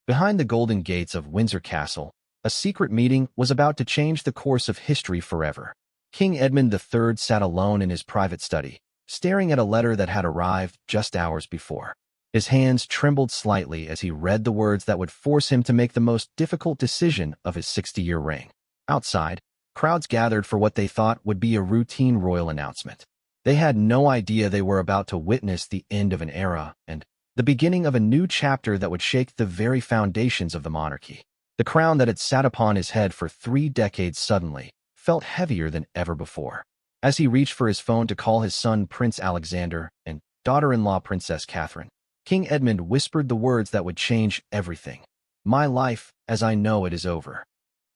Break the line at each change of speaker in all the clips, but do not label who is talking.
Behind the golden gates of Windsor Castle, a secret meeting was about to change the course of history forever. King Edmund III sat alone in his private study, staring at a letter that had arrived just hours before. His hands trembled slightly as he read the words that would force him to make the most difficult decision of his 60-year reign. Outside, crowds gathered for what they thought would be a routine royal announcement. They had no idea they were about to witness the end of an era and the beginning of a new chapter that would shake the very foundations of the monarchy. The crown that had sat upon his head for 3 decades suddenly felt heavier than ever before. As he reached for his phone to call his son Prince Alexander and daughter-in-law Princess Catherine, King Edmund whispered the words that would change everything. "My life, as I know it, is over."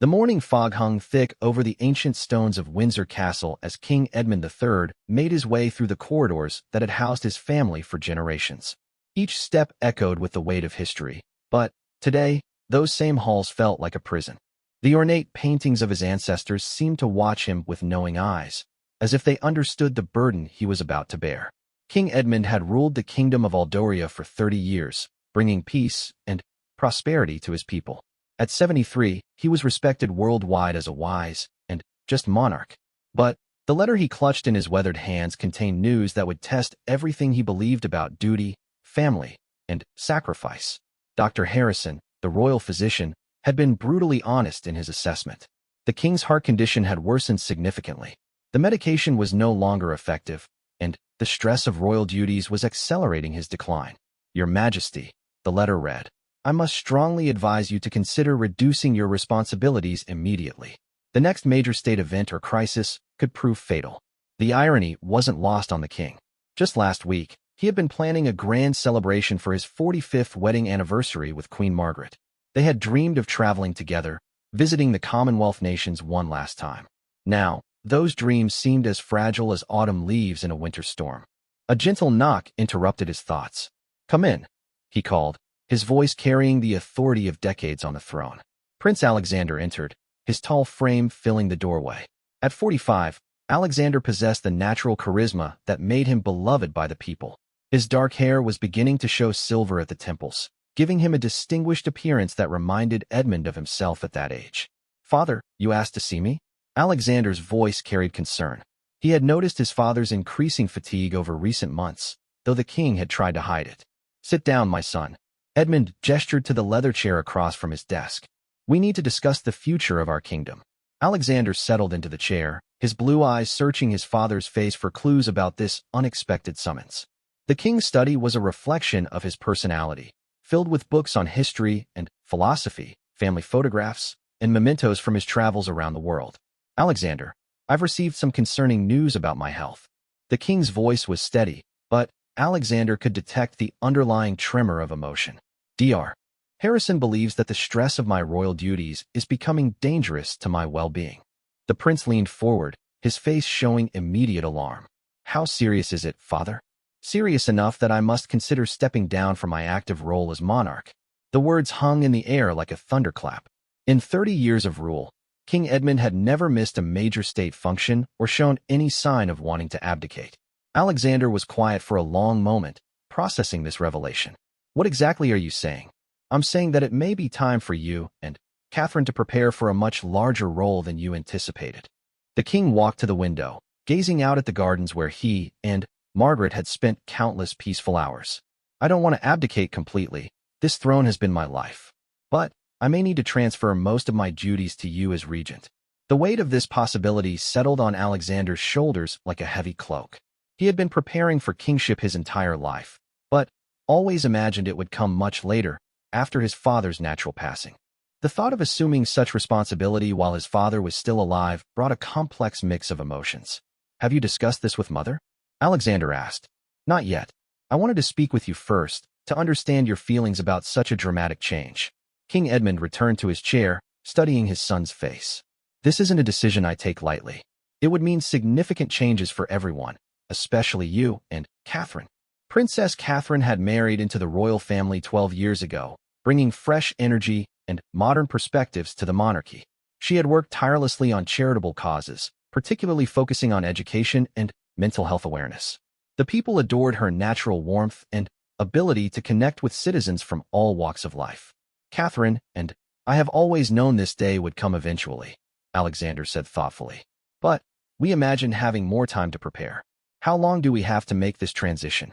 The morning fog hung thick over the ancient stones of Windsor Castle as King Edmund III made his way through the corridors that had housed his family for generations. Each step echoed with the weight of history, but today, those same halls felt like a prison. The ornate paintings of his ancestors seemed to watch him with knowing eyes, as if they understood the burden he was about to bear. King Edmund had ruled the kingdom of Aldoria for 30 years, bringing peace and prosperity to his people. At 73, he was respected worldwide as a wise and just monarch. But the letter he clutched in his weathered hands contained news that would test everything he believed about duty, family, and sacrifice. Dr. Harrison, the royal physician, had been brutally honest in his assessment. The king's heart condition had worsened significantly. The medication was no longer effective, and the stress of royal duties was accelerating his decline. "Your Majesty," the letter read, "I must strongly advise you to consider reducing your responsibilities immediately. The next major state event or crisis could prove fatal." The irony wasn't lost on the king. Just last week, he had been planning a grand celebration for his 45th wedding anniversary with Queen Margaret. They had dreamed of traveling together, visiting the Commonwealth nations one last time. Now, those dreams seemed as fragile as autumn leaves in a winter storm. A gentle knock interrupted his thoughts. "Come in," he called, his voice carrying the authority of decades on the throne. Prince Alexander entered, his tall frame filling the doorway. At 45, Alexander possessed the natural charisma that made him beloved by the people. His dark hair was beginning to show silver at the temples, giving him a distinguished appearance that reminded Edmund of himself at that age. "Father, you asked to see me?" Alexander's voice carried concern. He had noticed his father's increasing fatigue over recent months, though the king had tried to hide it. "Sit down, my son." Edmund gestured to the leather chair across from his desk. "We need to discuss the future of our kingdom." Alexander settled into the chair, his blue eyes searching his father's face for clues about this unexpected summons. The king's study was a reflection of his personality, filled with books on history and philosophy, family photographs, and mementos from his travels around the world. "Alexander, I've received some concerning news about my health." The king's voice was steady, but Alexander could detect the underlying tremor of emotion. "Dr. Harrison believes that the stress of my royal duties is becoming dangerous to my well-being." The prince leaned forward, his face showing immediate alarm. "How serious is it, father?" "Serious enough that I must consider stepping down from my active role as monarch." The words hung in the air like a thunderclap. In 30 years of rule, King Edmund had never missed a major state function or shown any sign of wanting to abdicate. Alexander was quiet for a long moment, processing this revelation. "What exactly are you saying?" "I'm saying that it may be time for you and Catherine to prepare for a much larger role than you anticipated." The king walked to the window, gazing out at the gardens where he and Margaret had spent countless peaceful hours. "I don't want to abdicate completely. This throne has been my life. But I may need to transfer most of my duties to you as regent." The weight of this possibility settled on Alexander's shoulders like a heavy cloak. He had been preparing for kingship his entire life, but always imagined it would come much later, after his father's natural passing. The thought of assuming such responsibility while his father was still alive brought a complex mix of emotions. "Have you discussed this with mother?" Alexander asked. "Not yet. I wanted to speak with you first, to understand your feelings about such a dramatic change." King Edmund returned to his chair, studying his son's face. "This isn't a decision I take lightly. It would mean significant changes for everyone, especially you and Catherine." Princess Catherine had married into the royal family 12 years ago, bringing fresh energy and modern perspectives to the monarchy. She had worked tirelessly on charitable causes, particularly focusing on education and mental health awareness. The people adored her natural warmth and ability to connect with citizens from all walks of life. Catherine, and I have always known this day would come eventually, Alexander said thoughtfully. But we imagine having more time to prepare. How long do we have to make this transition?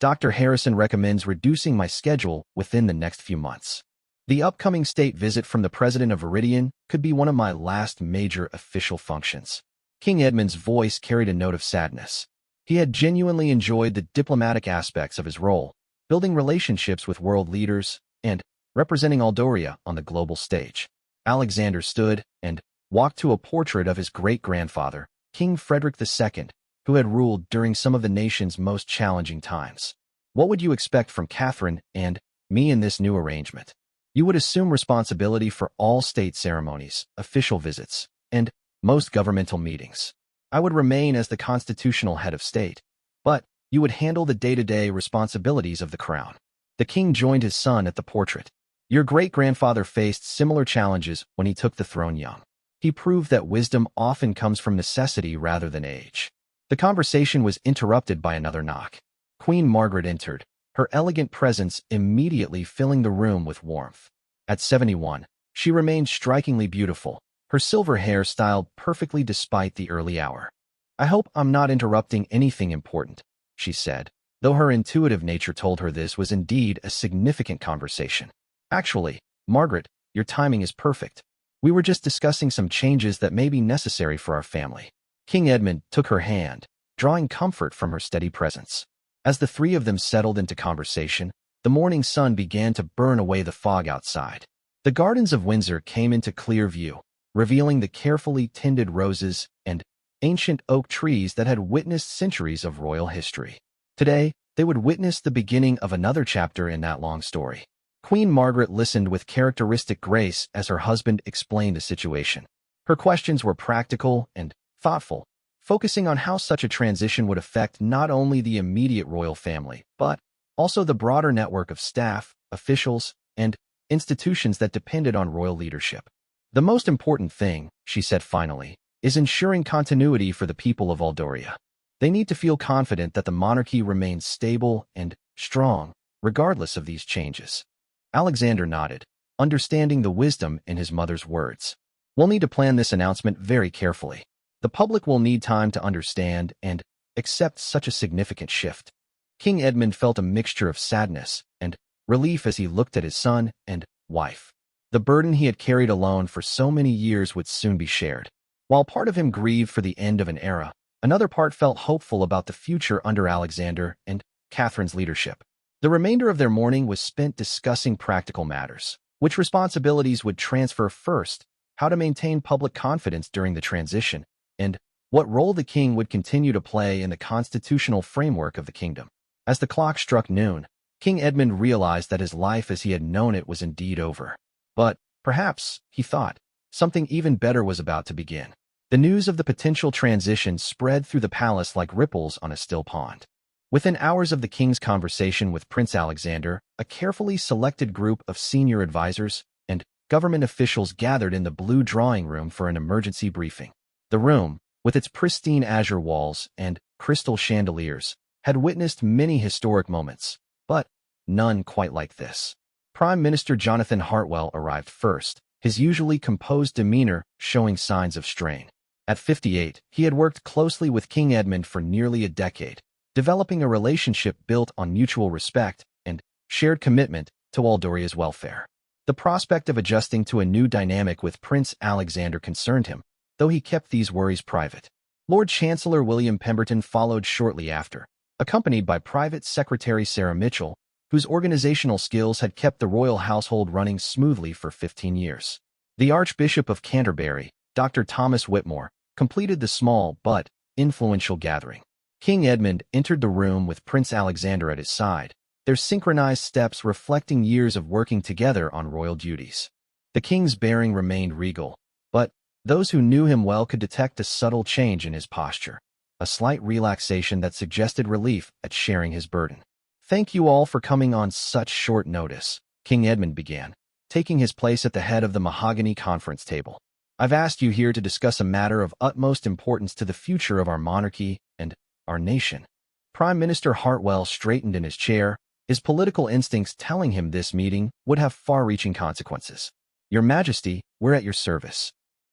Dr. Harrison recommends reducing my schedule within the next few months. The upcoming state visit from the President of Viridian could be one of my last major official functions. King Edmund's voice carried a note of sadness. He had genuinely enjoyed the diplomatic aspects of his role, building relationships with world leaders and representing Aldoria on the global stage. Alexander stood and walked to a portrait of his great-grandfather, King Frederick II, who had ruled during some of the nation's most challenging times. What would you expect from Catherine and me in this new arrangement? You would assume responsibility for all state ceremonies, official visits, and most governmental meetings. I would remain as the constitutional head of state, but you would handle the day-to-day responsibilities of the crown. The king joined his son at the portrait. Your great-grandfather faced similar challenges when he took the throne young. He proved that wisdom often comes from necessity rather than age. The conversation was interrupted by another knock. Queen Margaret entered, her elegant presence immediately filling the room with warmth. At 71, she remained strikingly beautiful, her silver hair styled perfectly despite the early hour. I hope I'm not interrupting anything important, she said, though her intuitive nature told her this was indeed a significant conversation. Actually, Margaret, your timing is perfect. We were just discussing some changes that may be necessary for our family. King Edmund took her hand, drawing comfort from her steady presence. As the three of them settled into conversation, the morning sun began to burn away the fog outside. The gardens of Windsor came into clear view, revealing the carefully tended roses and ancient oak trees that had witnessed centuries of royal history. Today, they would witness the beginning of another chapter in that long story. Queen Margaret listened with characteristic grace as her husband explained the situation. Her questions were practical and thoughtful, focusing on how such a transition would affect not only the immediate royal family, but also the broader network of staff, officials, and institutions that depended on royal leadership. The most important thing, she said finally, is ensuring continuity for the people of Aldoria. They need to feel confident that the monarchy remains stable and strong, regardless of these changes. Alexander nodded, understanding the wisdom in his mother's words. We'll need to plan this announcement very carefully. The public will need time to understand and accept such a significant shift. King Edmund felt a mixture of sadness and relief as he looked at his son and wife. The burden he had carried alone for so many years would soon be shared. While part of him grieved for the end of an era, another part felt hopeful about the future under Alexander and Catherine's leadership. The remainder of their morning was spent discussing practical matters. Which responsibilities would transfer first, how to maintain public confidence during the transition, and what role the king would continue to play in the constitutional framework of the kingdom. As the clock struck noon, King Edmund realized that his life as he had known it was indeed over. But perhaps, he thought, something even better was about to begin. The news of the potential transition spread through the palace like ripples on a still pond. Within hours of the king's conversation with Prince Alexander, a carefully selected group of senior advisors and government officials gathered in the blue drawing room for an emergency briefing. The room, with its pristine azure walls and crystal chandeliers, had witnessed many historic moments, but none quite like this. Prime Minister Jonathan Hartwell arrived first, his usually composed demeanor showing signs of strain. At 58, he had worked closely with King Edmund for nearly a decade, developing a relationship built on mutual respect and shared commitment to Aldoria's welfare. The prospect of adjusting to a new dynamic with Prince Alexander concerned him, though he kept these worries private. Lord Chancellor William Pemberton followed shortly after, accompanied by Private Secretary Sarah Mitchell, whose organizational skills had kept the royal household running smoothly for 15 years. The Archbishop of Canterbury, Dr. Thomas Whitmore, completed the small but influential gathering. King Edmund entered the room with Prince Alexander at his side, their synchronized steps reflecting years of working together on royal duties. The king's bearing remained regal, but those who knew him well could detect a subtle change in his posture, a slight relaxation that suggested relief at sharing his burden. "Thank you all for coming on such short notice," King Edmund began, taking his place at the head of the mahogany conference table. "I've asked you here to discuss a matter of utmost importance to the future of our monarchy and our nation." Prime Minister Hartwell straightened in his chair, His political instincts telling him this meeting would have far-reaching consequences. Your Majesty, we're at your service.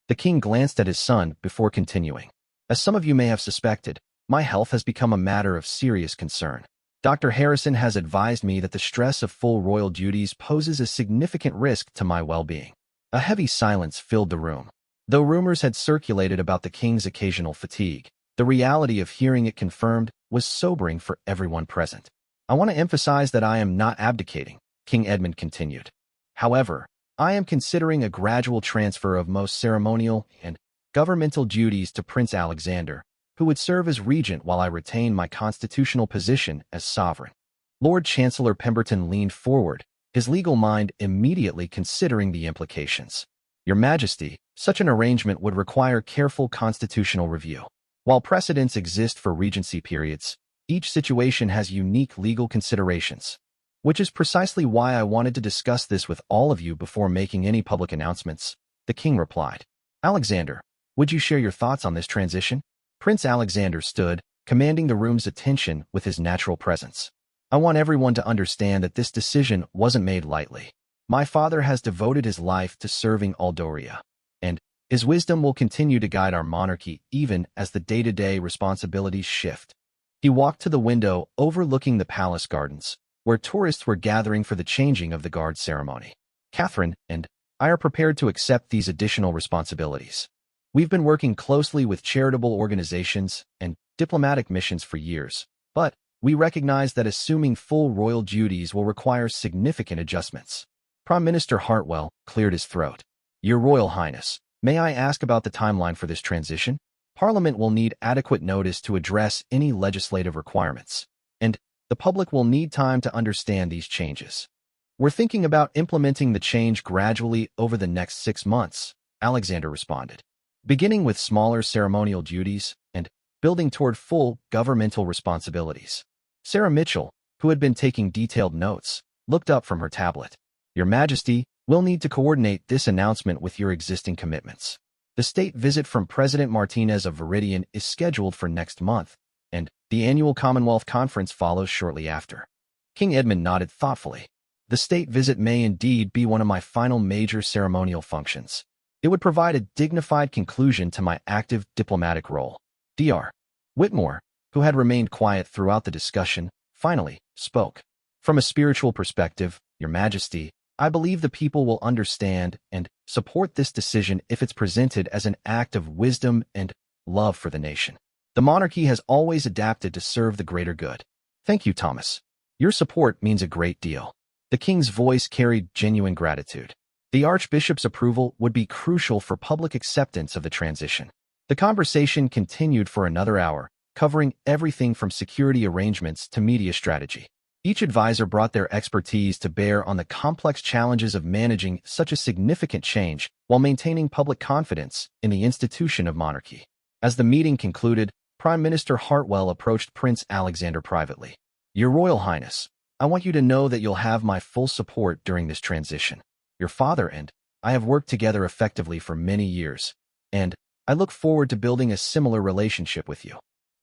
The king glanced at his son before continuing. As some of you may have suspected, my health has become a matter of serious concern. Dr. Harrison has advised me that the stress of full royal duties poses a significant risk to my well-being. A heavy silence filled the room. Though rumors had circulated about the king's occasional fatigue, the reality of hearing it confirmed was sobering for everyone present. I want to emphasize that I am not abdicating, King Edmund continued. However, I am considering a gradual transfer of most ceremonial and governmental duties to Prince Alexander, who would serve as regent while I retain my constitutional position as sovereign. Lord Chancellor Pemberton leaned forward, his legal mind immediately considering the implications. Your Majesty, such an arrangement would require careful constitutional review. While precedents exist for regency periods, each situation has unique legal considerations, which is precisely why I wanted to discuss this with all of you before making any public announcements, the king replied. Alexander, would you share your thoughts on this transition? Prince Alexander stood, commanding the room's attention with his natural presence. I want everyone to understand that this decision wasn't made lightly. My father has devoted his life to serving Aldoria, and his wisdom will continue to guide our monarchy even as the day-to-day responsibilities shift. He walked to the window overlooking the palace gardens, where tourists were gathering for the changing of the guard ceremony. Catherine and I are prepared to accept these additional responsibilities. We've been working closely with charitable organizations and diplomatic missions for years, but we recognize that assuming full royal duties will require significant adjustments. Prime Minister Hartwell cleared his throat. Your Royal Highness, may I ask about the timeline for this transition? Parliament will need adequate notice to address any legislative requirements, and the public will need time to understand these changes. We're thinking about implementing the change gradually over the next 6 months, Alexander responded, beginning with smaller ceremonial duties and building toward full governmental responsibilities. Sarah Mitchell, who had been taking detailed notes, looked up from her tablet. Your Majesty, we'll need to coordinate this announcement with your existing commitments. The state visit from President Martinez of Viridian is scheduled for next month, and the annual Commonwealth Conference follows shortly after. King Edmund nodded thoughtfully. The state visit may indeed be one of my final major ceremonial functions. It would provide a dignified conclusion to my active diplomatic role. Dr. Whitmore, who had remained quiet throughout the discussion, finally spoke. From a spiritual perspective, Your Majesty, I believe the people will understand and support this decision if it's presented as an act of wisdom and love for the nation. The monarchy has always adapted to serve the greater good. Thank you, Thomas. Your support means a great deal. The king's voice carried genuine gratitude. The archbishop's approval would be crucial for public acceptance of the transition. The conversation continued for another hour, covering everything from security arrangements to media strategy. Each advisor brought their expertise to bear on the complex challenges of managing such a significant change while maintaining public confidence in the institution of monarchy. As the meeting concluded, Prime Minister Hartwell approached Prince Alexander privately. Your Royal Highness, I want you to know that you'll have my full support during this transition. Your father and I have worked together effectively for many years, and I look forward to building a similar relationship with you.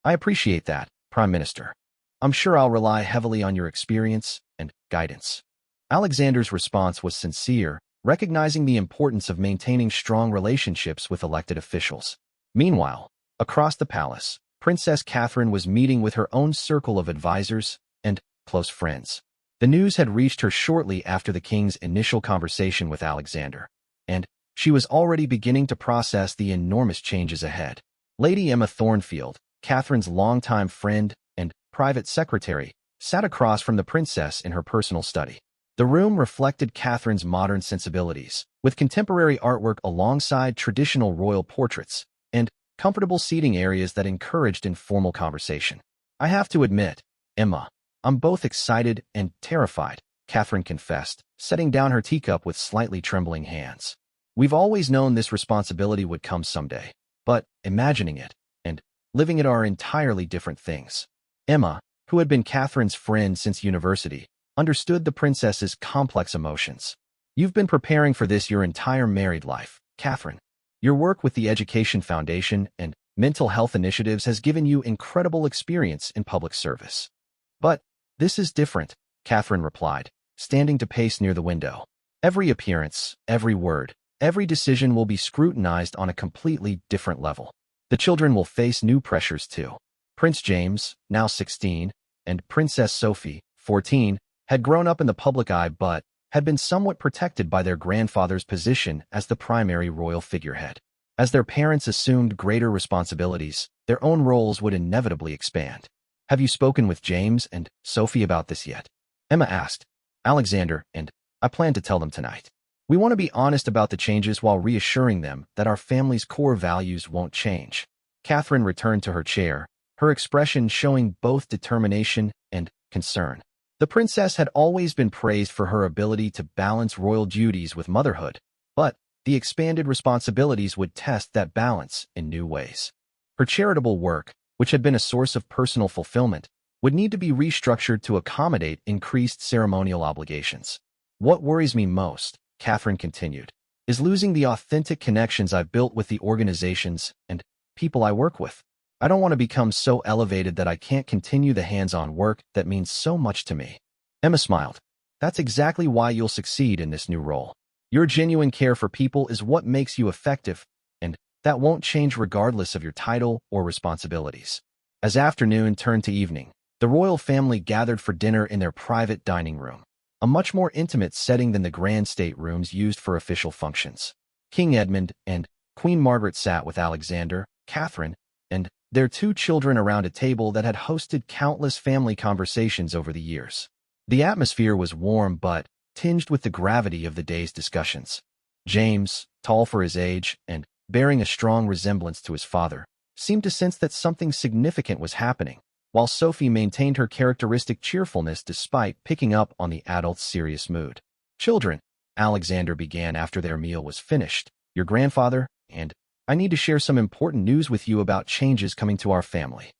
I appreciate that, Prime Minister. I'm sure I'll rely heavily on your experience and guidance. Alexander's response was sincere, recognizing the importance of maintaining strong relationships with elected officials. Meanwhile, across the palace, Princess Catherine was meeting with her own circle of advisors and close friends. The news had reached her shortly after the king's initial conversation with Alexander, and she was already beginning to process the enormous changes ahead. Lady Emma Thornfield, Catherine's longtime friend and private secretary, sat across from the princess in her personal study. The room reflected Catherine's modern sensibilities, with contemporary artwork alongside traditional royal portraits, and comfortable seating areas that encouraged informal conversation. I have to admit, Emma, I'm both excited and terrified, Catherine confessed, setting down her teacup with slightly trembling hands. We've always known this responsibility would come someday, but imagining it and living it are entirely different things. Emma, who had been Catherine's friend since university, understood the princess's complex emotions. You've been preparing for this your entire married life, Catherine. Your work with the Education Foundation and mental health initiatives has given you incredible experience in public service. But this is different, Catherine replied, standing to pace near the window. Every appearance, every word, every decision will be scrutinized on a completely different level. The children will face new pressures too. Prince James, now 16, and Princess Sophie, 14, had grown up in the public eye but had been somewhat protected by their grandfather's position as the primary royal figurehead. As their parents assumed greater responsibilities, their own roles would inevitably expand. Have you spoken with James and Sophie about this yet? Emma asked. Alexander and I plan to tell them tonight. We want to be honest about the changes while reassuring them that our family's core values won't change. Catherine returned to her chair, her expression showing both determination and concern. The princess had always been praised for her ability to balance royal duties with motherhood, but the expanded responsibilities would test that balance in new ways. Her charitable work, which had been a source of personal fulfillment, would need to be restructured to accommodate increased ceremonial obligations. What worries me most, Catherine continued, is losing the authentic connections I've built with the organizations and people I work with. I don't want to become so elevated that I can't continue the hands-on work that means so much to me. Emma smiled. That's exactly why you'll succeed in this new role. Your genuine care for people is what makes you effective, and that won't change regardless of your title or responsibilities. As afternoon turned to evening, the royal family gathered for dinner in their private dining room, a much more intimate setting than the grand staterooms used for official functions. King Edmund and Queen Margaret sat with Alexander, Catherine, and their two children around a table that had hosted countless family conversations over the years. The atmosphere was warm but tinged with the gravity of the day's discussions. James, tall for his age and bearing a strong resemblance to his father, seemed to sense that something significant was happening, while Sophie maintained her characteristic cheerfulness despite picking up on the adult's serious mood. Children, Alexander began after their meal was finished, your grandfather and I need to share some important news with you about changes coming to our family.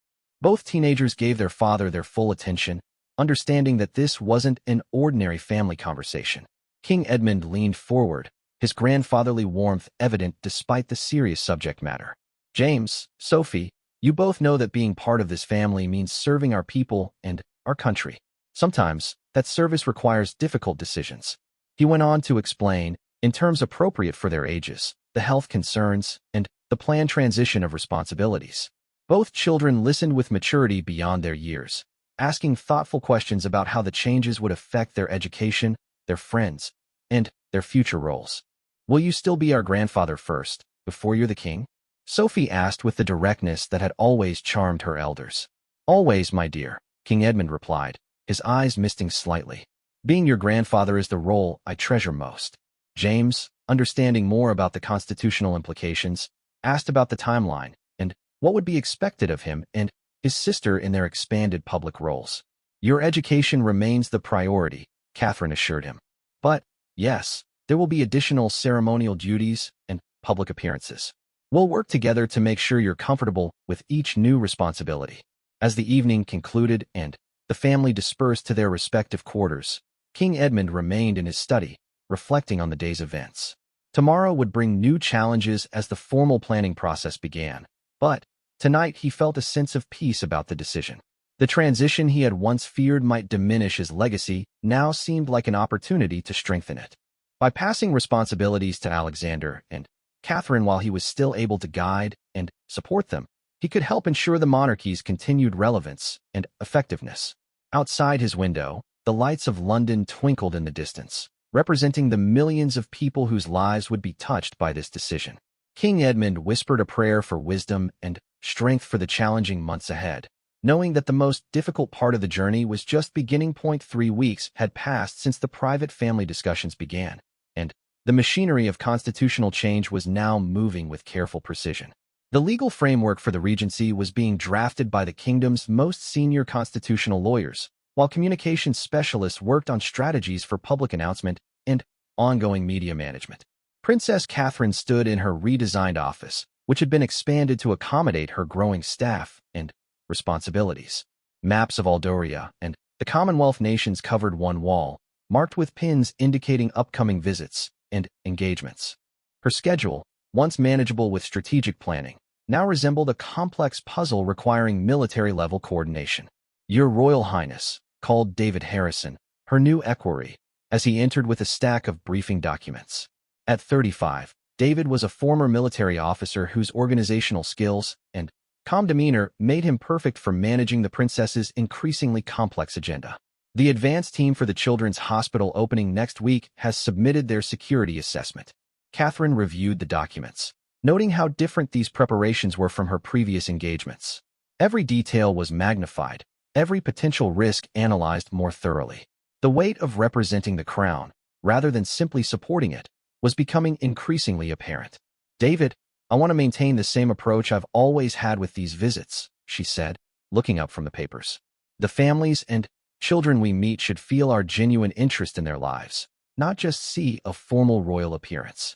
Both teenagers gave their father their full attention, understanding that this wasn't an ordinary family conversation. King Edmund leaned forward, his grandfatherly warmth evident despite the serious subject matter. James, Sophie, you both know that being part of this family means serving our people and our country. Sometimes, that service requires difficult decisions. He went on to explain, in terms appropriate for their ages, the health concerns, and the planned transition of responsibilities. Both children listened with maturity beyond their years, asking thoughtful questions about how the changes would affect their education, their friends, and their future roles. Will you still be our grandfather first, before you're the king? Sophie asked with the directness that had always charmed her elders. Always, my dear, King Edmund replied, his eyes misting slightly. Being your grandfather is the role I treasure most. James, understanding more about the constitutional implications, asked about the timeline and what would be expected of him and his sister in their expanded public roles. Your education remains the priority, Catherine assured him. But, yes, there will be additional ceremonial duties and public appearances. We'll work together to make sure you're comfortable with each new responsibility. As the evening concluded and the family dispersed to their respective quarters, King Edmund remained in his study, reflecting on the day's events. Tomorrow would bring new challenges as the formal planning process began, but tonight he felt a sense of peace about the decision. The transition he had once feared might diminish his legacy now seemed like an opportunity to strengthen it. By passing responsibilities to Alexander and Catherine while he was still able to guide and support them, he could help ensure the monarchy's continued relevance and effectiveness. Outside his window, the lights of London twinkled in the distance, representing the millions of people whose lives would be touched by this decision. King Edmund whispered a prayer for wisdom and strength for the challenging months ahead, knowing that the most difficult part of the journey was just beginning. 3 weeks had passed since the private family discussions began, and the machinery of constitutional change was now moving with careful precision. The legal framework for the regency was being drafted by the kingdom's most senior constitutional lawyers, while communications specialists worked on strategies for public announcement and ongoing media management. Princess Catherine stood in her redesigned office, which had been expanded to accommodate her growing staff and responsibilities. Maps of Aldoria and the Commonwealth nations covered one wall, marked with pins indicating upcoming visits and engagements. Her schedule, once manageable with strategic planning, now resembled a complex puzzle requiring military-level coordination. Your Royal Highness, called David Harrison, her new equerry, as he entered with a stack of briefing documents. At 35, David was a former military officer whose organizational skills and calm demeanor made him perfect for managing the princess's increasingly complex agenda. The advance team for the children's hospital opening next week has submitted their security assessment. Catherine reviewed the documents, noting how different these preparations were from her previous engagements. Every detail was magnified, every potential risk analyzed more thoroughly. The weight of representing the crown, rather than simply supporting it, was becoming increasingly apparent. "David, I want to maintain the same approach I've always had with these visits," she said, looking up from the papers. "The families and children we meet should feel our genuine interest in their lives, not just see a formal royal appearance."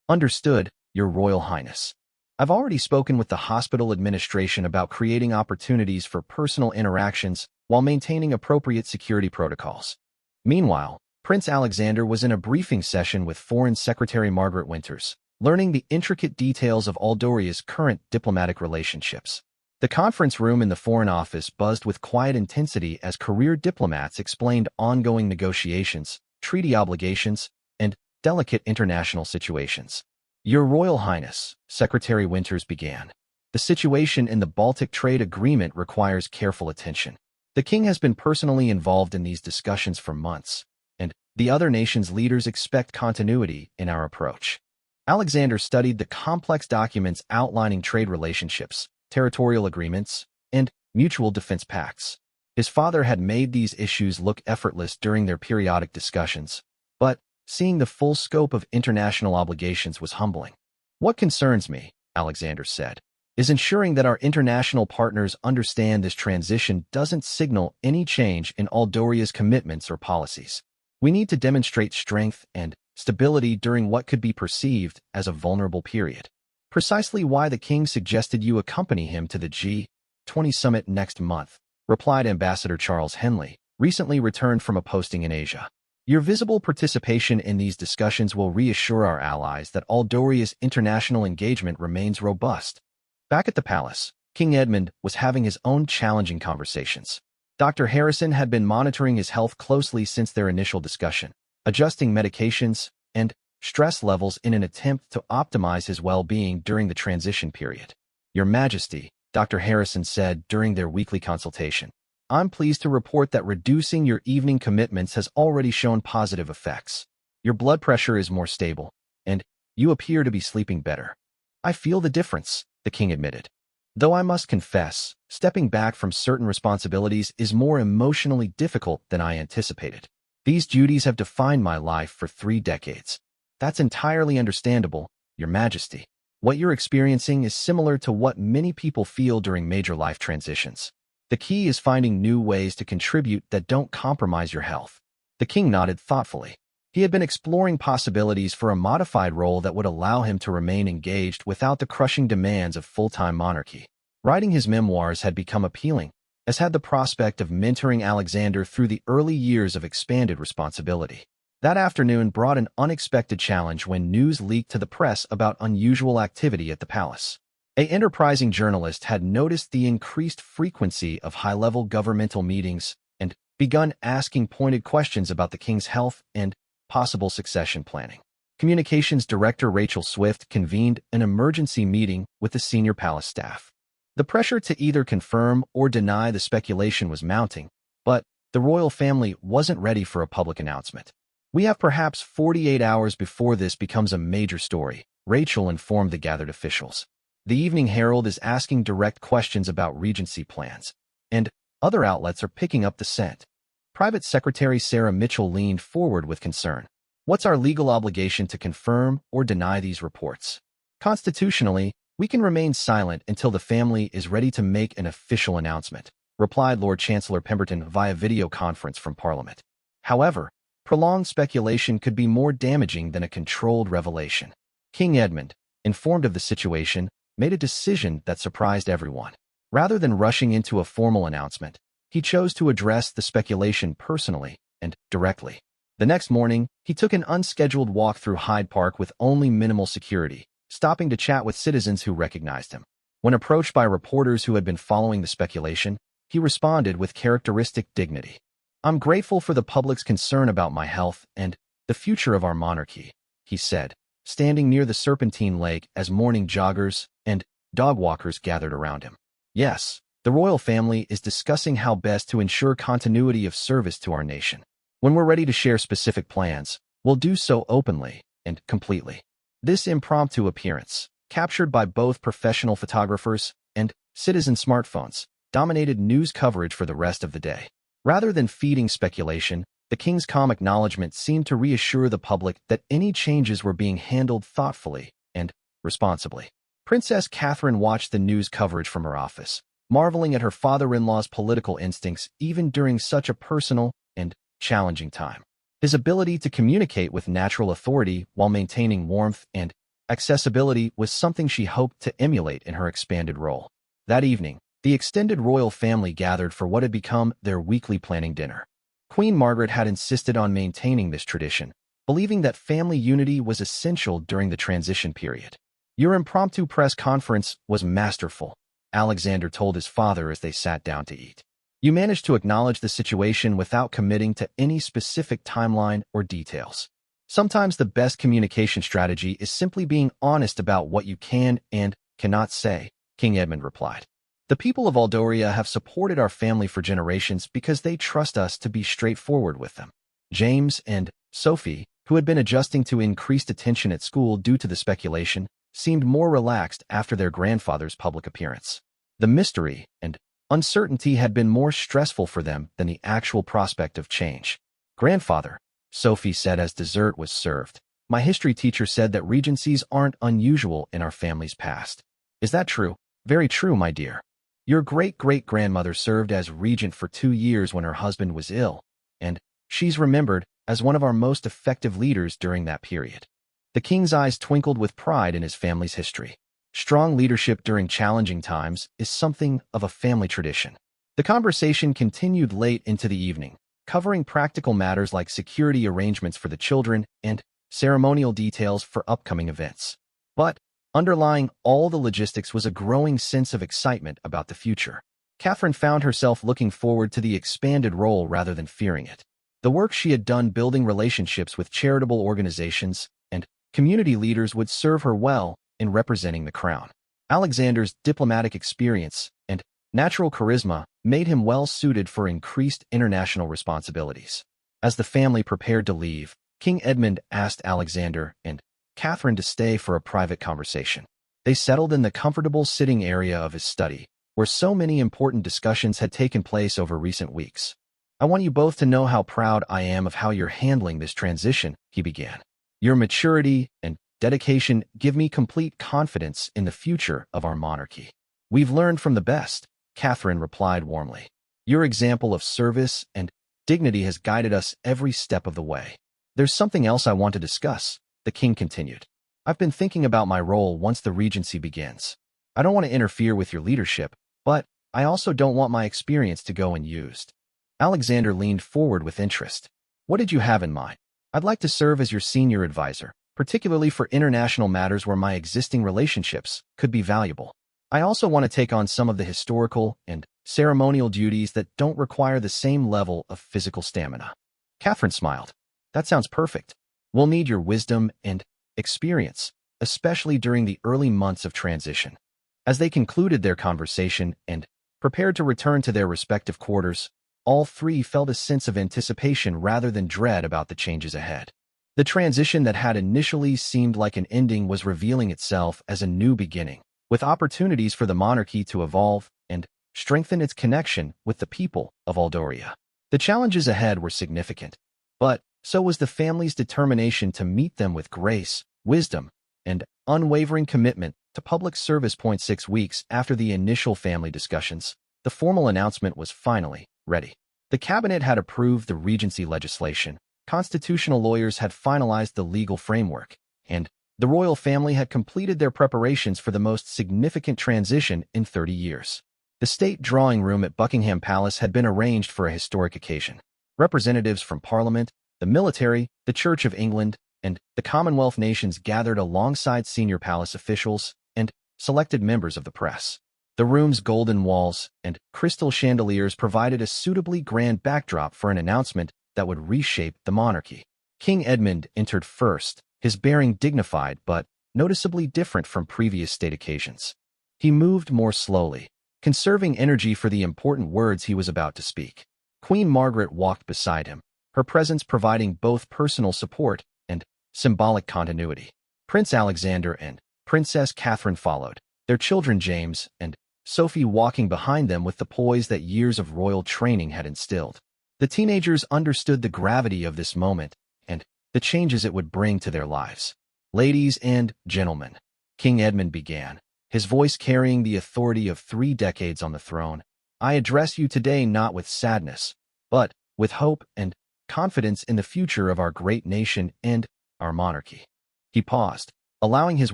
"Understood, Your Royal Highness. I've already spoken with the hospital administration about creating opportunities for personal interactions while maintaining appropriate security protocols." Meanwhile, Prince Alexander was in a briefing session with Foreign Secretary Margaret Winters, learning the intricate details of Aldoria's current diplomatic relationships. The conference room in the Foreign Office buzzed with quiet intensity as career diplomats explained ongoing negotiations, treaty obligations, and delicate international situations. "Your Royal Highness," Secretary Winters began, "the situation in the Baltic Trade Agreement requires careful attention. The King has been personally involved in these discussions for months, and the other nations' leaders expect continuity in our approach." Alexander studied the complex documents outlining trade relationships, territorial agreements, and mutual defense pacts. His father had made these issues look effortless during their periodic discussions, but seeing the full scope of international obligations was humbling. "What concerns me," Alexander said, "is ensuring that our international partners understand this transition doesn't signal any change in Aldoria's commitments or policies. We need to demonstrate strength and stability during what could be perceived as a vulnerable period. Precisely why the King suggested you accompany him to the G20 summit next month," replied Ambassador Charles Henley, recently returned from a posting in Asia. "Your visible participation in these discussions will reassure our allies that Aldoria's international engagement remains robust." Back at the palace, King Edmund was having his own challenging conversations. Dr. Harrison had been monitoring his health closely since their initial discussion, adjusting medications and stress levels in an attempt to optimize his well-being during the transition period. "Your Majesty," Dr. Harrison said during their weekly consultation, "I'm pleased to report that reducing your evening commitments has already shown positive effects. Your blood pressure is more stable, and you appear to be sleeping better." "I feel the difference," the King admitted. "Though I must confess, stepping back from certain responsibilities is more emotionally difficult than I anticipated. These duties have defined my life for 3 decades. That's entirely understandable, Your Majesty. What you're experiencing is similar to what many people feel during major life transitions. The key is finding new ways to contribute that don't compromise your health." The King nodded thoughtfully. He had been exploring possibilities for a modified role that would allow him to remain engaged without the crushing demands of full-time monarchy. Writing his memoirs had become appealing, as had the prospect of mentoring Alexander through the early years of expanded responsibility. That afternoon brought an unexpected challenge when news leaked to the press about unusual activity at the palace. An enterprising journalist had noticed the increased frequency of high-level governmental meetings and begun asking pointed questions about the King's health and possible succession planning. Communications Director Rachel Swift convened an emergency meeting with the senior palace staff. The pressure to either confirm or deny the speculation was mounting, but the royal family wasn't ready for a public announcement. "We have perhaps 48 hours before this becomes a major story," Rachel informed the gathered officials. "The Evening Herald is asking direct questions about regency plans, and other outlets are picking up the scent." Private Secretary Sarah Mitchell leaned forward with concern. "What's our legal obligation to confirm or deny these reports? Constitutionally, we can remain silent until the family is ready to make an official announcement," replied Lord Chancellor Pemberton via video conference from Parliament. However, prolonged speculation could be more damaging than a controlled revelation. King Edmund, informed of the situation, made a decision that surprised everyone. Rather than rushing into a formal announcement, he chose to address the speculation personally and directly. The next morning, he took an unscheduled walk through Hyde Park with only minimal security, stopping to chat with citizens who recognized him. When approached by reporters who had been following the speculation, he responded with characteristic dignity. "I'm grateful for the public's concern about my health and the future of our monarchy," he said, standing near the Serpentine Lake as morning joggers and dog walkers gathered around him. "Yes, the royal family is discussing how best to ensure continuity of service to our nation. When we're ready to share specific plans, we'll do so openly and completely." This impromptu appearance, captured by both professional photographers and citizen smartphones, dominated news coverage for the rest of the day. Rather than feeding speculation, the king's calm acknowledgement seemed to reassure the public that any changes were being handled thoughtfully and responsibly. Princess Catherine watched the news coverage from her office, marveling at her father-in-law's political instincts even during such a personal and challenging time. His ability to communicate with natural authority while maintaining warmth and accessibility was something she hoped to emulate in her expanded role. That evening, the extended royal family gathered for what had become their weekly planning dinner. Queen Margaret had insisted on maintaining this tradition, believing that family unity was essential during the transition period. "Your impromptu press conference was masterful," Alexander told his father as they sat down to eat. "You managed to acknowledge the situation without committing to any specific timeline or details. Sometimes the best communication strategy is simply being honest about what you can and cannot say," King Edmund replied. "The people of Aldoria have supported our family for generations because they trust us to be straightforward with them." James and Sophie, who had been adjusting to increased attention at school due to the speculation, seemed more relaxed after their grandfather's public appearance. The mystery and uncertainty had been more stressful for them than the actual prospect of change. "Grandfather," Sophie said as dessert was served, "my history teacher said that regencies aren't unusual in our family's past. Is that true?" "Very true, my dear. Your great-great-grandmother served as regent for 2 years when her husband was ill, and she's remembered as one of our most effective leaders during that period." The king's eyes twinkled with pride in his family's history. Strong leadership during challenging times is something of a family tradition. The conversation continued late into the evening, covering practical matters like security arrangements for the children and ceremonial details for upcoming events. But underlying all the logistics was a growing sense of excitement about the future. Catherine found herself looking forward to the expanded role rather than fearing it. The work she had done building relationships with charitable organizations and community leaders would serve her well in representing the crown. Alexander's diplomatic experience and natural charisma made him well-suited for increased international responsibilities. As the family prepared to leave, King Edmund asked Alexander and Catherine to stay for a private conversation. They settled in the comfortable sitting area of his study, where so many important discussions had taken place over recent weeks. "I want you both to know how proud I am of how you're handling this transition," he began. "Your maturity and dedication give me complete confidence in the future of our monarchy." "We've learned from the best," Catherine replied warmly. "Your example of service and dignity has guided us every step of the way." "There's something else I want to discuss," the king continued. "I've been thinking about my role once the regency begins. I don't want to interfere with your leadership, but I also don't want my experience to go unused." Alexander leaned forward with interest. "What did you have in mind?" "I'd like to serve as your senior advisor, particularly for international matters where my existing relationships could be valuable. I also want to take on some of the historical and ceremonial duties that don't require the same level of physical stamina." Catherine smiled. "That sounds perfect. We'll need your wisdom and experience, especially during the early months of transition." As they concluded their conversation and prepared to return to their respective quarters, all three felt a sense of anticipation rather than dread about the changes ahead. The transition that had initially seemed like an ending was revealing itself as a new beginning, with opportunities for the monarchy to evolve and strengthen its connection with the people of Aldoria. The challenges ahead were significant, but so was the family's determination to meet them with grace, wisdom, and unwavering commitment to public service. 6 weeks after the initial family discussions, the formal announcement was finally ready. The cabinet had approved the regency legislation, constitutional lawyers had finalized the legal framework, and the royal family had completed their preparations for the most significant transition in 30 years. The state drawing room at Buckingham Palace had been arranged for a historic occasion. Representatives from Parliament, the military, the Church of England, and the Commonwealth nations gathered alongside senior palace officials and selected members of the press. The room's golden walls and crystal chandeliers provided a suitably grand backdrop for an announcement that would reshape the monarchy. King Edmund entered first, his bearing dignified but noticeably different from previous state occasions. He moved more slowly, conserving energy for the important words he was about to speak. Queen Margaret walked beside him, her presence providing both personal support and symbolic continuity. Prince Alexander and Princess Catherine followed, their children James and Sophie walking behind them with the poise that years of royal training had instilled. The teenagers understood the gravity of this moment and the changes it would bring to their lives. "Ladies and gentlemen," King Edmund began, his voice carrying the authority of 3 decades on the throne, "I address you today not with sadness, but with hope and confidence in the future of our great nation and our monarchy." He paused, allowing his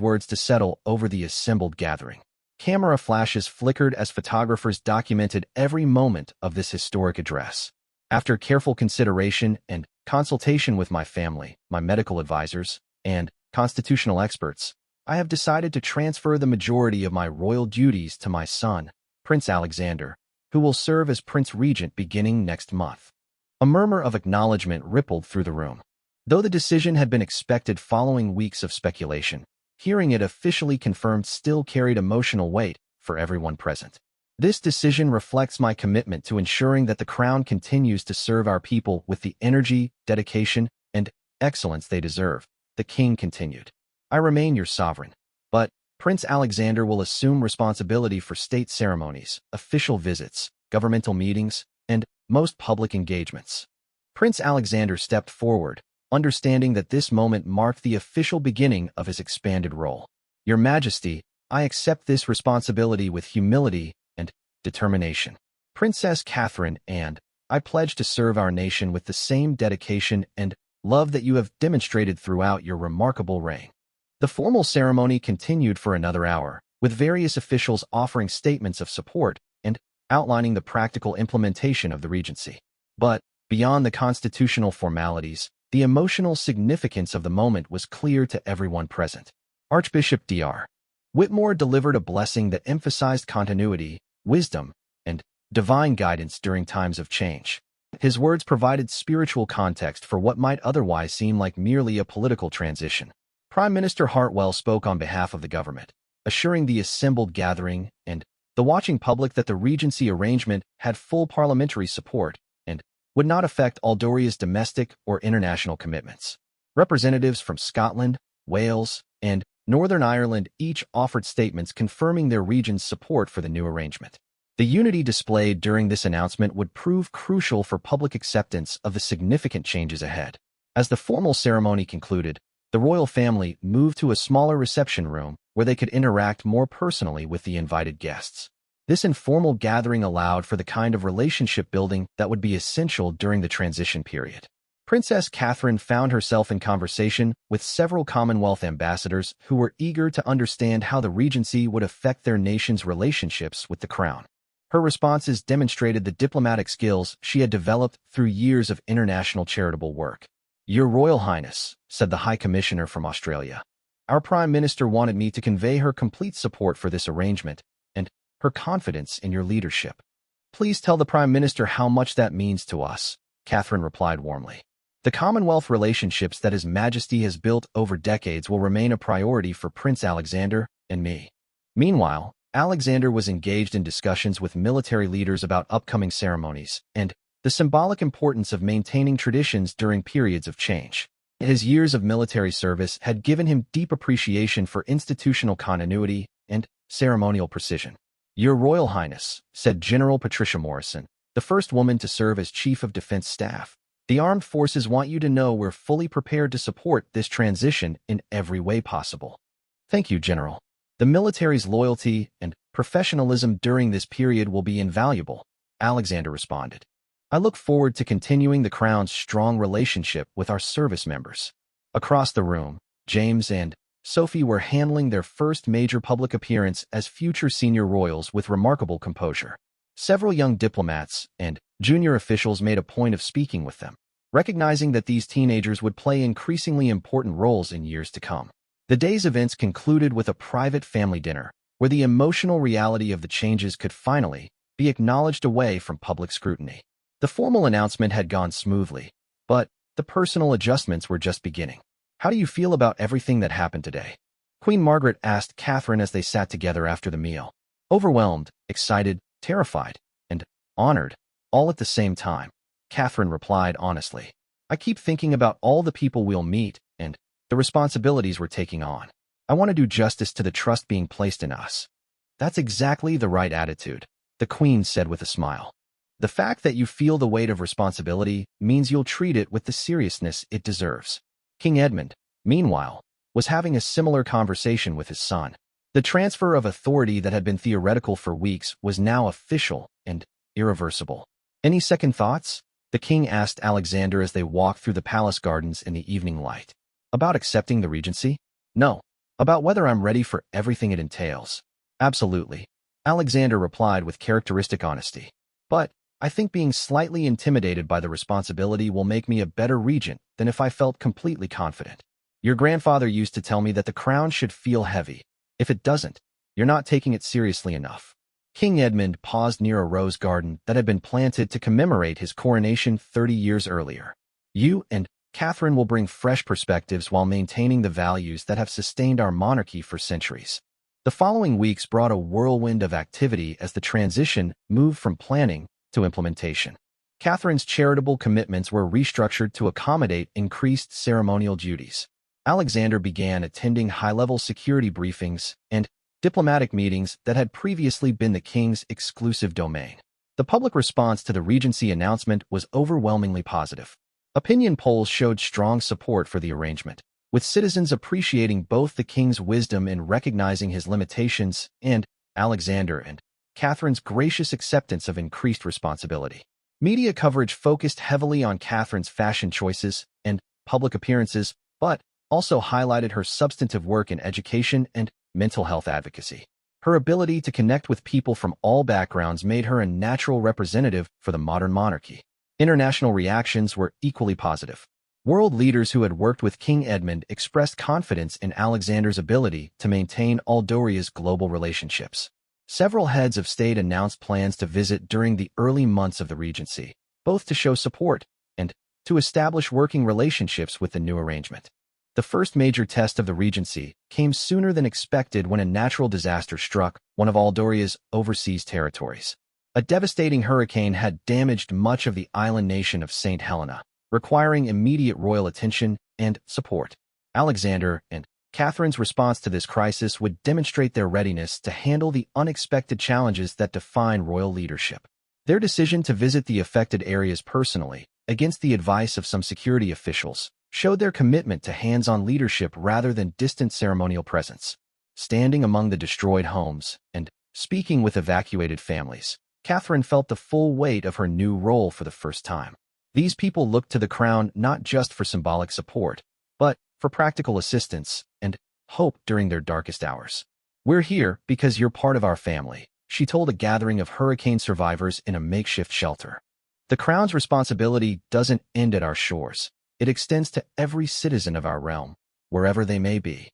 words to settle over the assembled gathering. Camera flashes flickered as photographers documented every moment of this historic address. After careful consideration and consultation with my family, my medical advisors, and constitutional experts, I have decided to transfer the majority of my royal duties to my son, Prince Alexander, who will serve as Prince Regent beginning next month. A murmur of acknowledgement rippled through the room. Though the decision had been expected following weeks of speculation, hearing it officially confirmed still carried emotional weight for everyone present. "This decision reflects my commitment to ensuring that the crown continues to serve our people with the energy, dedication, and excellence they deserve," the king continued. "I remain your sovereign, but Prince Alexander will assume responsibility for state ceremonies, official visits, governmental meetings, and most public engagements." Prince Alexander stepped forward, understanding that this moment marked the official beginning of his expanded role. "Your Majesty, I accept this responsibility with humility and determination. Princess Catherine and I pledge to serve our nation with the same dedication and love that you have demonstrated throughout your remarkable reign." The formal ceremony continued for another hour, with various officials offering statements of support and outlining the practical implementation of the regency. But beyond the constitutional formalities, the emotional significance of the moment was clear to everyone present. Archbishop Dr. Whitmore delivered a blessing that emphasized continuity, wisdom, and divine guidance during times of change. His words provided spiritual context for what might otherwise seem like merely a political transition. Prime Minister Hartwell spoke on behalf of the government, assuring the assembled gathering and the watching public that the regency arrangement had full parliamentary support and would not affect Aldoria's domestic or international commitments. Representatives from Scotland, Wales, and Northern Ireland each offered statements confirming their region's support for the new arrangement. The unity displayed during this announcement would prove crucial for public acceptance of the significant changes ahead. As the formal ceremony concluded, the royal family moved to a smaller reception room where they could interact more personally with the invited guests. This informal gathering allowed for the kind of relationship building that would be essential during the transition period. Princess Catherine found herself in conversation with several Commonwealth ambassadors who were eager to understand how the regency would affect their nation's relationships with the crown. Her responses demonstrated the diplomatic skills she had developed through years of international charitable work. "Your Royal Highness," said the High Commissioner from Australia, "our Prime Minister wanted me to convey her complete support for this arrangement and her confidence in your leadership." "Please tell the Prime Minister how much that means to us," Catherine replied warmly. "The Commonwealth relationships that His Majesty has built over decades will remain a priority for Prince Alexander and me." Meanwhile, Alexander was engaged in discussions with military leaders about upcoming ceremonies and the symbolic importance of maintaining traditions during periods of change. His years of military service had given him deep appreciation for institutional continuity and ceremonial precision. "Your Royal Highness," said General Patricia Morrison, the first woman to serve as Chief of Defense Staff, "the armed forces want you to know we're fully prepared to support this transition in every way possible." "Thank you, General. The military's loyalty and professionalism during this period will be invaluable," Alexander responded. "I look forward to continuing the Crown's strong relationship with our service members." Across the room, James and Sophie were handling their first major public appearance as future senior royals with remarkable composure. Several young diplomats and junior officials made a point of speaking with them, recognizing that these teenagers would play increasingly important roles in years to come. The day's events concluded with a private family dinner, where the emotional reality of the changes could finally be acknowledged away from public scrutiny. The formal announcement had gone smoothly, but the personal adjustments were just beginning. "How do you feel about everything that happened today?" Queen Margaret asked Catherine as they sat together after the meal. Overwhelmed, excited, terrified, and honored, all at the same time, Catherine replied honestly. "I keep thinking about all the people we'll meet and the responsibilities we're taking on. I want to do justice to the trust being placed in us." "That's exactly the right attitude," the Queen said with a smile. "The fact that you feel the weight of responsibility means you'll treat it with the seriousness it deserves." King Edmund, meanwhile, was having a similar conversation with his son. The transfer of authority that had been theoretical for weeks was now official and irreversible. "Any second thoughts?" the king asked Alexander as they walked through the palace gardens in the evening light. "About accepting the regency?" "No. About whether I'm ready for everything it entails." "Absolutely," Alexander replied with characteristic honesty. "But I think being slightly intimidated by the responsibility will make me a better regent than if I felt completely confident. Your grandfather used to tell me that the crown should feel heavy. If it doesn't, you're not taking it seriously enough." King Edmund paused near a rose garden that had been planted to commemorate his coronation 30 years earlier. "You and Catherine will bring fresh perspectives while maintaining the values that have sustained our monarchy for centuries." The following weeks brought a whirlwind of activity as the transition moved from planning to implementation. Catherine's charitable commitments were restructured to accommodate increased ceremonial duties. Alexander began attending high-level security briefings and diplomatic meetings that had previously been the king's exclusive domain. The public response to the regency announcement was overwhelmingly positive. Opinion polls showed strong support for the arrangement, with citizens appreciating both the king's wisdom in recognizing his limitations and Alexander and Catherine's gracious acceptance of increased responsibility. Media coverage focused heavily on Catherine's fashion choices and public appearances, but also highlighted her substantive work in education and mental health advocacy. Her ability to connect with people from all backgrounds made her a natural representative for the modern monarchy. International reactions were equally positive. World leaders who had worked with King Edmund expressed confidence in Alexander's ability to maintain Aldoria's global relationships. Several heads of state announced plans to visit during the early months of the regency, both to show support and to establish working relationships with the new arrangement. The first major test of the regency came sooner than expected when a natural disaster struck one of Aldoria's overseas territories. A devastating hurricane had damaged much of the island nation of St. Helena, requiring immediate royal attention and support. Alexander and Catherine's response to this crisis would demonstrate their readiness to handle the unexpected challenges that define royal leadership. Their decision to visit the affected areas personally, against the advice of some security officials, showed their commitment to hands-on leadership rather than distant ceremonial presence. Standing among the destroyed homes and speaking with evacuated families, Catherine felt the full weight of her new role for the first time. These people looked to the crown not just for symbolic support, but for practical assistance and hope during their darkest hours. "We're here because you're part of our family," she told a gathering of hurricane survivors in a makeshift shelter. "The crown's responsibility doesn't end at our shores. It extends to every citizen of our realm, wherever they may be."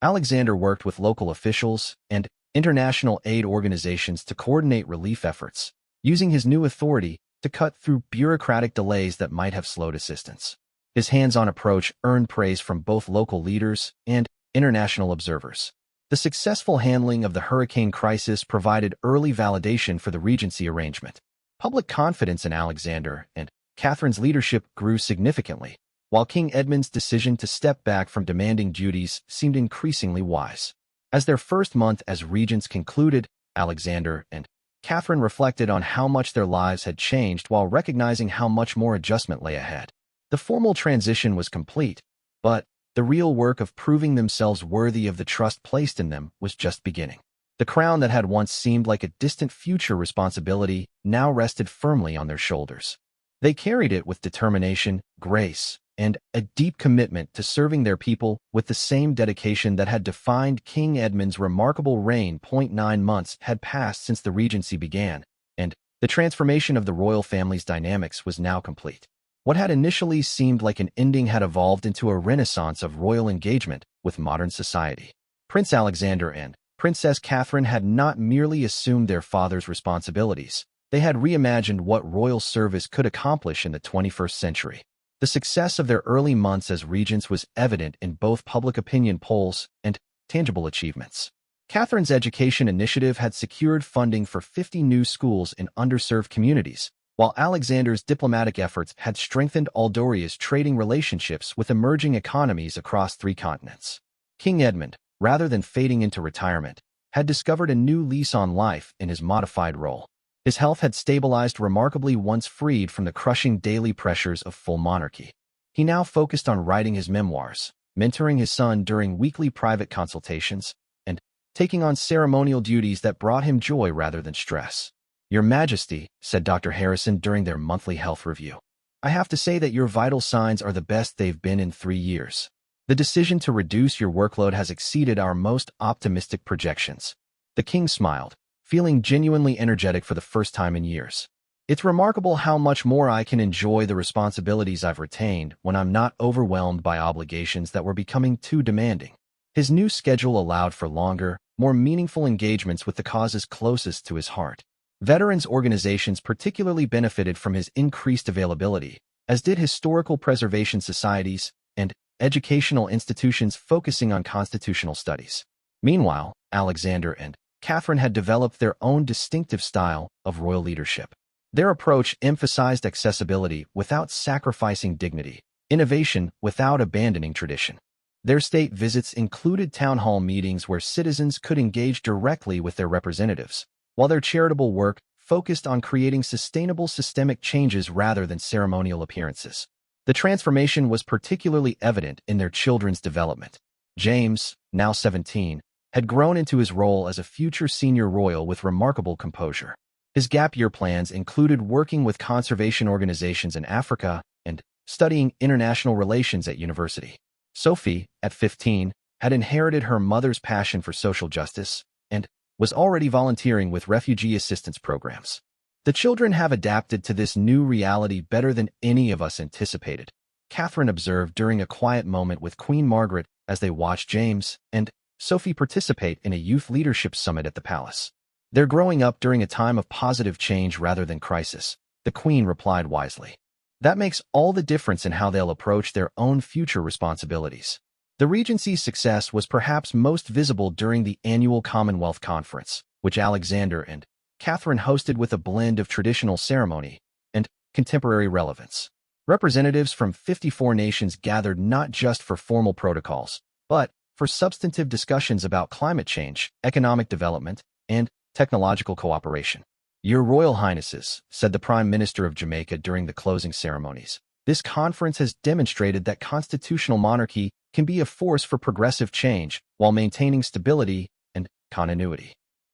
Alexander worked with local officials and international aid organizations to coordinate relief efforts, using his new authority to cut through bureaucratic delays that might have slowed assistance. His hands-on approach earned praise from both local leaders and international observers. The successful handling of the hurricane crisis provided early validation for the regency arrangement. Public confidence in Alexander and Catherine's leadership grew significantly, while King Edmund's decision to step back from demanding duties seemed increasingly wise. As their first month as regents concluded, Alexander and Catherine reflected on how much their lives had changed while recognizing how much more adjustment lay ahead. The formal transition was complete, but the real work of proving themselves worthy of the trust placed in them was just beginning. The crown that had once seemed like a distant future responsibility now rested firmly on their shoulders. They carried it with determination, grace, and a deep commitment to serving their people with the same dedication that had defined King Edmund's remarkable reign. 9 months had passed since the regency began, and the transformation of the royal family's dynamics was now complete. What had initially seemed like an ending had evolved into a renaissance of royal engagement with modern society. Prince Alexander and Princess Catherine had not merely assumed their father's responsibilities, they had reimagined what royal service could accomplish in the 21st century. The success of their early months as regents was evident in both public opinion polls and tangible achievements. Catherine's education initiative had secured funding for 50 new schools in underserved communities, while Alexander's diplomatic efforts had strengthened Aldoria's trading relationships with emerging economies across 3 continents. King Edmund, rather than fading into retirement, had discovered a new lease on life in his modified role. His health had stabilized remarkably once freed from the crushing daily pressures of full monarchy. He now focused on writing his memoirs, mentoring his son during weekly private consultations, and taking on ceremonial duties that brought him joy rather than stress. "Your Majesty," said Dr. Harrison during their monthly health review, "I have to say that your vital signs are the best they've been in 3 years. The decision to reduce your workload has exceeded our most optimistic projections." The king smiled, feeling genuinely energetic for the first time in years. "It's remarkable how much more I can enjoy the responsibilities I've retained when I'm not overwhelmed by obligations that were becoming too demanding." His new schedule allowed for longer, more meaningful engagements with the causes closest to his heart. Veterans organizations particularly benefited from his increased availability, as did historical preservation societies and educational institutions focusing on constitutional studies. Meanwhile, Alexander and Catherine had developed their own distinctive style of royal leadership. Their approach emphasized accessibility without sacrificing dignity, innovation without abandoning tradition. Their state visits included town hall meetings where citizens could engage directly with their representatives, while their charitable work focused on creating sustainable systemic changes rather than ceremonial appearances. The transformation was particularly evident in their children's development. James, now 17, had grown into his role as a future senior royal with remarkable composure. His gap year plans included working with conservation organizations in Africa and studying international relations at university. Sophie, at 15, had inherited her mother's passion for social justice and was already volunteering with refugee assistance programs. "The children have adapted to this new reality better than any of us anticipated," Catherine observed during a quiet moment with Queen Margaret as they watched James and Sophie participate in a youth leadership summit at the palace. "They're growing up during a time of positive change rather than crisis," the Queen replied wisely. "That makes all the difference in how they'll approach their own future responsibilities." The Regency's success was perhaps most visible during the annual Commonwealth Conference, which Alexander and Catherine hosted with a blend of traditional ceremony and contemporary relevance. Representatives from 54 nations gathered not just for formal protocols, but for substantive discussions about climate change, economic development, and technological cooperation. "Your Royal Highnesses," said the Prime Minister of Jamaica during the closing ceremonies, "this conference has demonstrated that constitutional monarchy can be a force for progressive change while maintaining stability and continuity."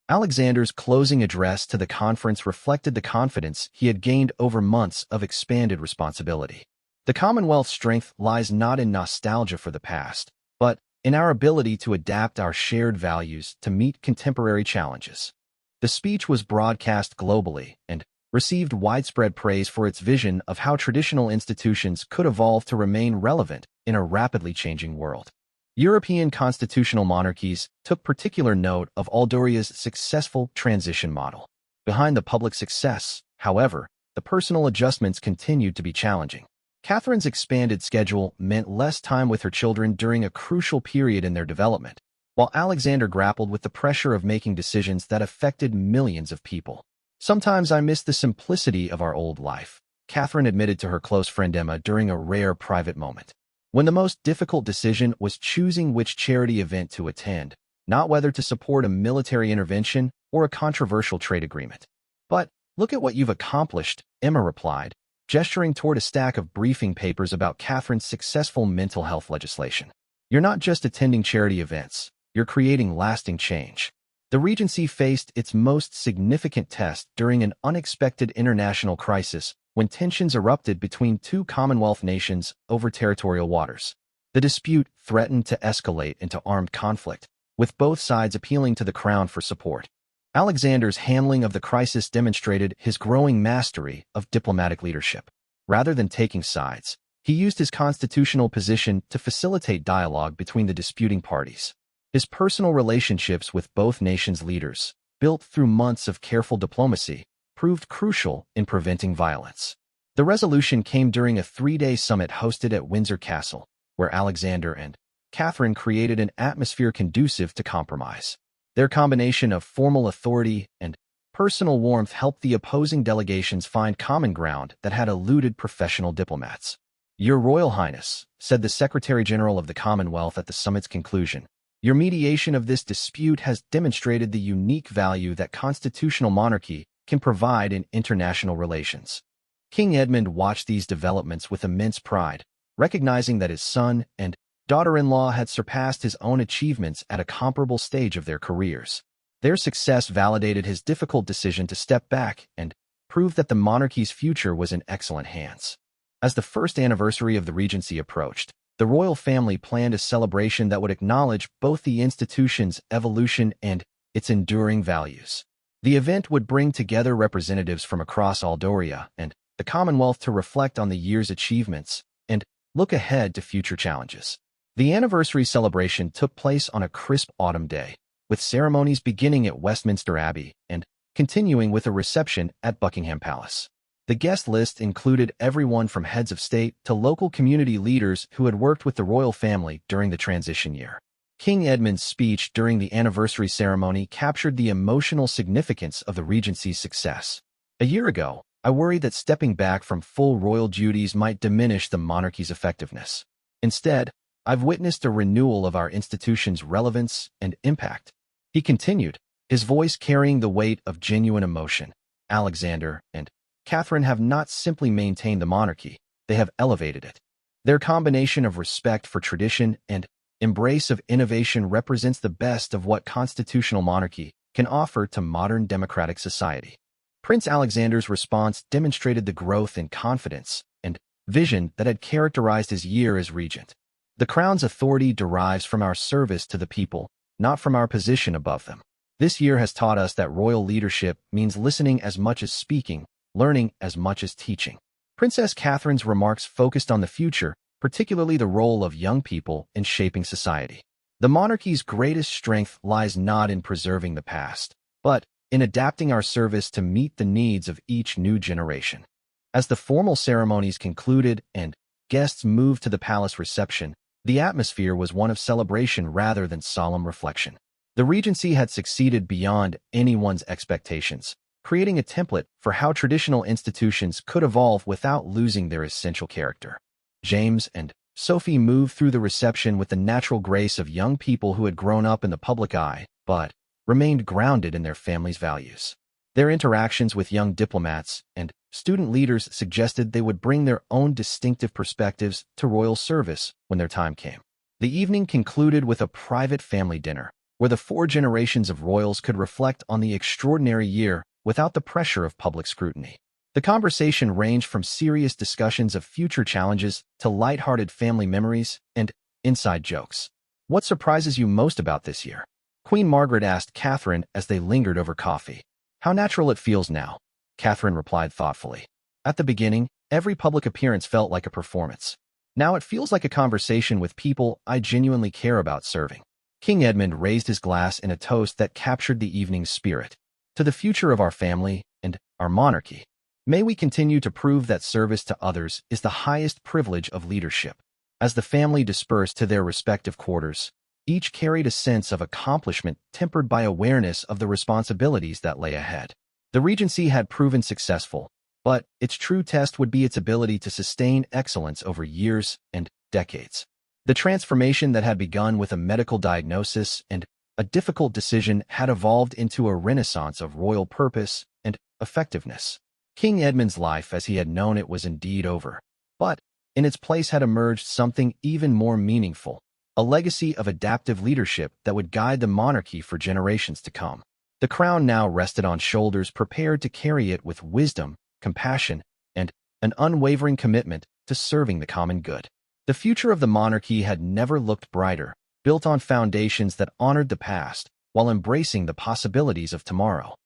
Alexander's closing address to the conference reflected the confidence he had gained over months of expanded responsibility. The Commonwealth's strength lies not in nostalgia for the past, but in our ability to adapt our shared values to meet contemporary challenges. The speech was broadcast globally and received widespread praise for its vision of how traditional institutions could evolve to remain relevant in a rapidly changing world. European constitutional monarchies took particular note of Aldoria's successful transition model. Behind the public success, however, the personal adjustments continued to be challenging. Catherine's expanded schedule meant less time with her children during a crucial period in their development, while Alexander grappled with the pressure of making decisions that affected millions of people. "Sometimes I miss the simplicity of our old life," Catherine admitted to her close friend Emma during a rare private moment. When the most difficult decision was choosing which charity event to attend, not whether to support a military intervention or a controversial trade agreement. "But look at what you've accomplished," Emma replied, gesturing toward a stack of briefing papers about Catherine's successful mental health legislation. "You're not just attending charity events, you're creating lasting change." The Regency faced its most significant test during an unexpected international crisis when tensions erupted between 2 Commonwealth nations over territorial waters. The dispute threatened to escalate into armed conflict, with both sides appealing to the Crown for support. Alexander's handling of the crisis demonstrated his growing mastery of diplomatic leadership. Rather than taking sides, he used his constitutional position to facilitate dialogue between the disputing parties. His personal relationships with both nations' leaders, built through months of careful diplomacy, proved crucial in preventing violence. The resolution came during a 3-day summit hosted at Windsor Castle, where Alexander and Catherine created an atmosphere conducive to compromise. Their combination of formal authority and personal warmth helped the opposing delegations find common ground that had eluded professional diplomats. "Your Royal Highness," said the Secretary-General of the Commonwealth at the summit's conclusion, "your mediation of this dispute has demonstrated the unique value that constitutional monarchy can provide in international relations." King Edmund watched these developments with immense pride, recognizing that his son and daughter-in-law had surpassed his own achievements at a comparable stage of their careers. Their success validated his difficult decision to step back and proved that the monarchy's future was in excellent hands. As the first anniversary of the Regency approached, the royal family planned a celebration that would acknowledge both the institution's evolution and its enduring values. The event would bring together representatives from across Aldoria and the Commonwealth to reflect on the year's achievements and look ahead to future challenges. The anniversary celebration took place on a crisp autumn day, with ceremonies beginning at Westminster Abbey and continuing with a reception at Buckingham Palace. The guest list included everyone from heads of state to local community leaders who had worked with the royal family during the transition year. King Edmund's speech during the anniversary ceremony captured the emotional significance of the Regency's success. "A year ago, I worried that stepping back from full royal duties might diminish the monarchy's effectiveness. Instead, I've witnessed a renewal of our institution's relevance and impact," he continued, his voice carrying the weight of genuine emotion. "Alexander and Catherine have not simply maintained the monarchy, they have elevated it. Their combination of respect for tradition and embrace of innovation represents the best of what constitutional monarchy can offer to modern democratic society." Prince Alexander's response demonstrated the growth in confidence and vision that had characterized his year as regent. "The Crown's authority derives from our service to the people, not from our position above them. This year has taught us that royal leadership means listening as much as speaking, learning as much as teaching." Princess Catherine's remarks focused on the future, particularly the role of young people in shaping society. The monarchy's greatest strength lies not in preserving the past, but in adapting our service to meet the needs of each new generation. As the formal ceremonies concluded and guests moved to the palace reception, the atmosphere was one of celebration rather than solemn reflection. The Regency had succeeded beyond anyone's expectations, creating a template for how traditional institutions could evolve without losing their essential character. James and Sophie moved through the reception with the natural grace of young people who had grown up in the public eye, but remained grounded in their family's values. Their interactions with young diplomats and student leaders suggested they would bring their own distinctive perspectives to royal service when their time came. The evening concluded with a private family dinner, where the 4 generations of royals could reflect on the extraordinary year without the pressure of public scrutiny. The conversation ranged from serious discussions of future challenges to lighthearted family memories and inside jokes. "What surprises you most about this year?" Queen Margaret asked Catherine as they lingered over coffee. "How natural it feels now," Catherine replied thoughtfully. "At the beginning, every public appearance felt like a performance. Now it feels like a conversation with people I genuinely care about serving." King Edmund raised his glass in a toast that captured the evening's spirit. "To the future of our family and our monarchy. May we continue to prove that service to others is the highest privilege of leadership." As the family dispersed to their respective quarters, each carried a sense of accomplishment tempered by awareness of the responsibilities that lay ahead. The Regency had proven successful, but its true test would be its ability to sustain excellence over years and decades. The transformation that had begun with a medical diagnosis and a difficult decision had evolved into a renaissance of royal purpose and effectiveness. King Edmund's life as he had known it was indeed over, but in its place had emerged something even more meaningful, a legacy of adaptive leadership that would guide the monarchy for generations to come. The crown now rested on shoulders prepared to carry it with wisdom, compassion, and an unwavering commitment to serving the common good. The future of the monarchy had never looked brighter, built on foundations that honored the past while embracing the possibilities of tomorrow.